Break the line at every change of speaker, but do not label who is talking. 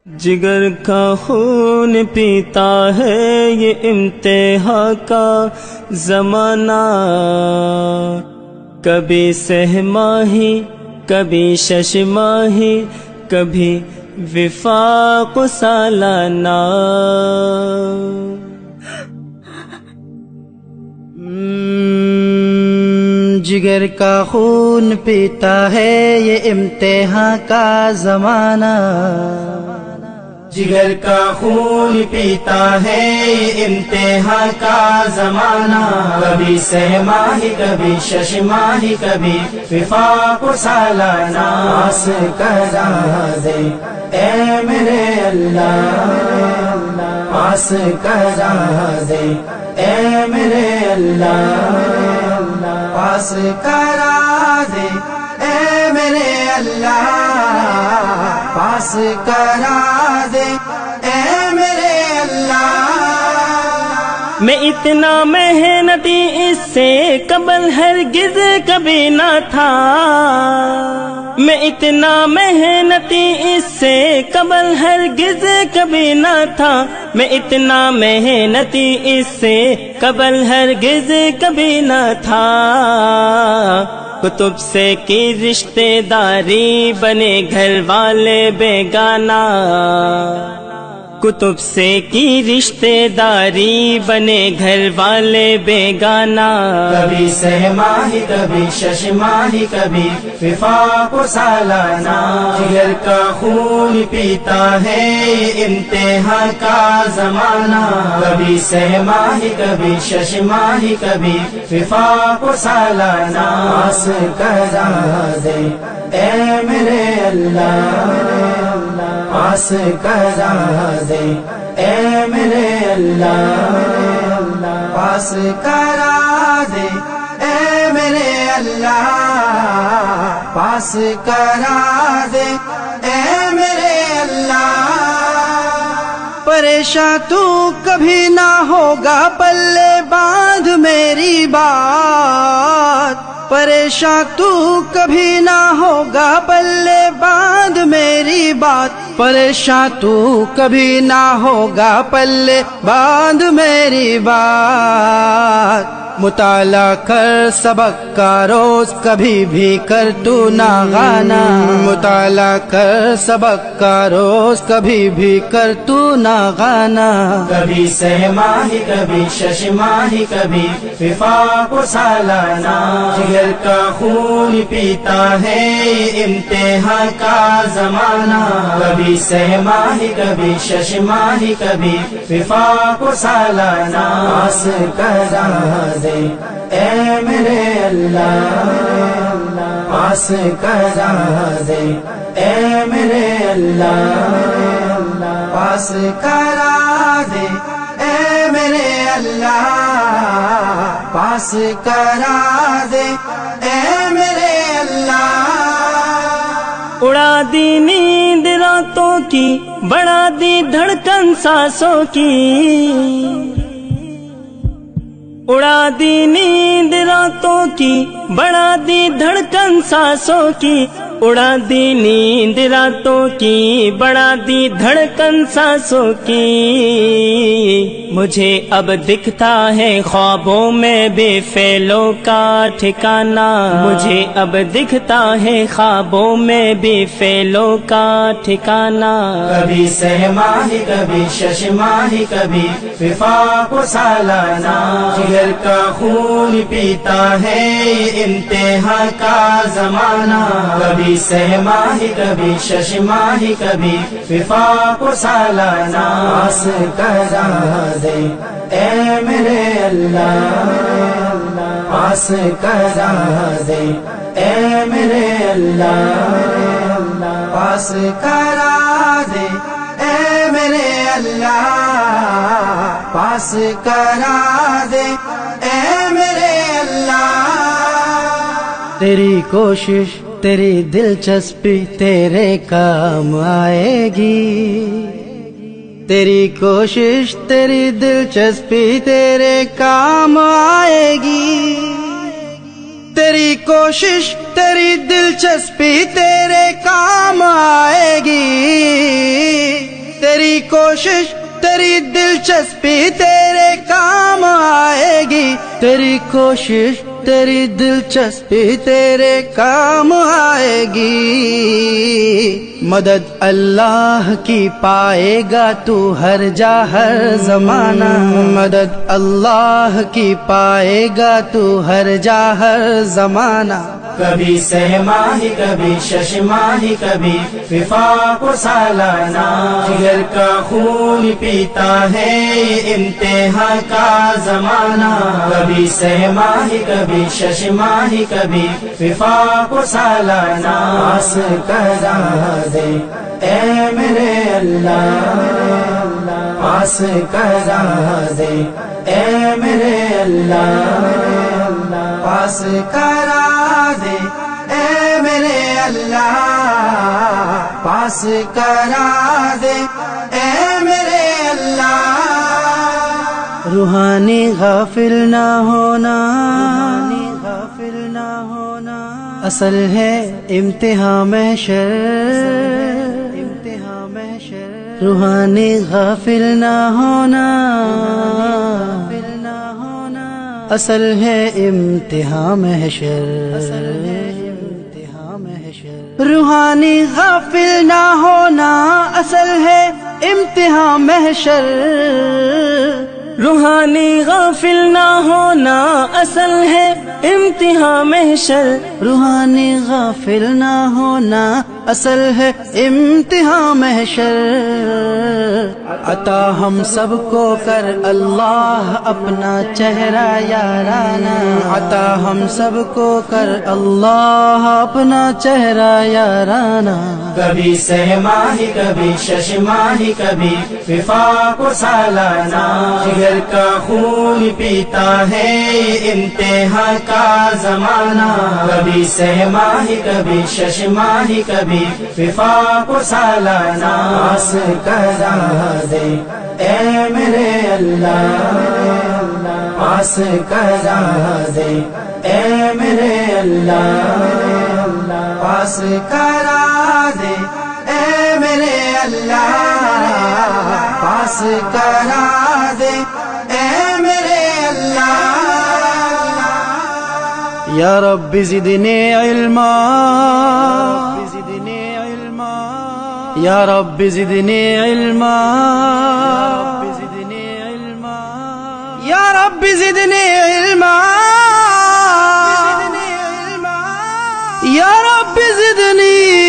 جگر کا خون پیتا ہے یہ امتحان کا زمانہ، کبھی سہ ماہی کبھی شش ماہی کبھی وفاق سالانہ۔
جگر کا خون پیتا ہے یہ امتحان کا زمانہ،
جگر کا خون پیتا ہے یہ امتحان کا زمانہ، کبھی سہ ماہی کبھی شش ماہی کبھی وفاق سالانہ۔ پاس کرا دے اے میرے اللہ، پاس کرا دے اے میرے اللہ، پاس کرا دے اے میرے اللہ، پاس کرا دے اے میرے اللہ۔ میں اتنا محنتی اس سے قبل ہرگز کبھی نہ تھا، میں اتنا محنتی اس سے قبل ہرگز کبھی نہ تھا، میں اتنا محنتی اس سے قبل ہرگز کبھی نہ تھا۔ کتب سے کی رشتے داری بنے گھر والے بیگانہ، کتب سے کی رشتے داری بنے گھر والے بیگانہ، کبھی سہ ماہی کبھی شش ماہی کبھی وفاق سالانہ۔ جگر کا خون پیتا ہے امتحان کا زمانہ، کبھی سہ ماہی کبھی شش ماہی کبھی وفاق سالانہ۔ پاس کرا دے اے میرے اللہ، پاس کرا دے اے میرے اللہ، پاس کرا دے اے میرے اللہ، پاس کرا دے اے میرے اللہ۔
پریشاں تو کبھی نہ ہوگا پلے باندھ میری بات، پریشاں تو کبھی نہ ہوگا پلے باندھ میری بات، پریشاں تو کبھی نہ ہوگا پلے باندھ میری بات۔ مطالعہ کر سبق کا روز کبھی بھی کر تو نہ غانا، مطالعہ کر سبق کا روز کبھی بھی کر تو نہ غانا،
کبھی سہ ماہی کبھی شش ماہی کبھی وفاق سالانہ۔ جگر کا خون پیتا ہے یہ امتحان کا زمانہ، کبھی سہ ماہی کبھی شش ماہی کبھی وفاق سالانہ۔ پاس کرا دے اے میرے اللہ، پاس کرا دے اے میرے اللہ، پاس کرا دے اے میرے اللہ، پاس کرا دے اے میرے اللہ۔ اڑا دی نیند راتوں کی، بڑھا دی دھڑکن سانسوں کی، اڑا دی نیند راتوں کی، بڑھا دی دھڑکن سانسوں کی، اڑا دی نیند راتوں کی، بڑھا دی دھڑکن سانسوں کی۔ مجھے اب دکھتا ہے خوابوں میں بے فعلوں کا ٹھکانہ، مجھے اب دکھتا ہے خوابوں میں بے فعلوں کا ٹھکانہ، کبھی سہ ماہی کبھی شش ماہی کبھی وفاق سالانہ۔ جگر کا خون پیتا ہے یہ امتحان کا زمانہ، کبھی سہ ماہی کبھی شش ماہی کبھی وفاق سالانہ۔ پاس کرا دے اے میرے اللہ، پاس کرا دے اے میرے اللہ، پاس کرا دے اے میرے اللہ، پاس کرا دے اے میرے اللہ۔
تیری کوشش تیری دلچسپی تیرے کام آئے گی، تیری کوشش تیری دلچسپی تیرے کام آئے گی، تیری کوشش تیری دلچسپی تیرے کام آئے گی، تیری کوشش تیری دلچسپی تیرے کام آئے گی، تیری کوشش تیری دلچسپی تیرے کام آئے گی، مدد اللہ کی پائے گا تو ہر جا ہر زمانہ، مدد اللہ کی پائے گا تو ہر جا ہر زمانہ،
کبھی سہ ماہی کبھی شش ماہی کبھی وفاق و سالانہ، جگر کا خون پیتا ہے یہ امتحان کا زمانہ، کبھی سہ ماہی کبھی شش ماہی کبھی وفاق و سالانہ، پاس کرا دے اے میرے اللہ، پاس کرا دے اے میرے اللہ، پاس کرا دے اے میرے اللہ، پاس کرا دے اے میرے اللہ۔
روحانی غافل نہ ہونا، غافل نہ ہونا اصل ہے امتحان محشر، امتحان محشر روحانی غافل نہ ہونا، غافل نہ ہونا اصل ہے امتحان محشر، اصل ہے امتحان محشر روحانی غافل نہ ہونا اصل ہے امتحان محشر،
روحانی غافل نہ ہونا اصل ہے امتحان محشر،
روحانی غافل نہ ہونا اصل ہے امتحان محشر، عطا ہم سب کو کر اللہ اپنا چہرہ یارانہ، عطا ہم سب کو کر اللہ اپنا چہرہ یارانہ،
کبھی سہ ماہی کبھی شش ماہی کبھی وفاق و سالانہ، جگر کا خون پیتا ہے یہ امتحان کا زمانہ، کبھی سہ ماہی کبھی شش ماہی کبھی وفاق و سالانہ، پاس کرا دے اے میرے اللہ، پاس کرا دے اے میرے اللہ، پاس کرا دے اے میرے اللہ، پاس کرا دے اے میرے اللہ۔
یا رب زدنی علما، یا رب زدنی علما، یا رب زدنی علما، یا رب زدنی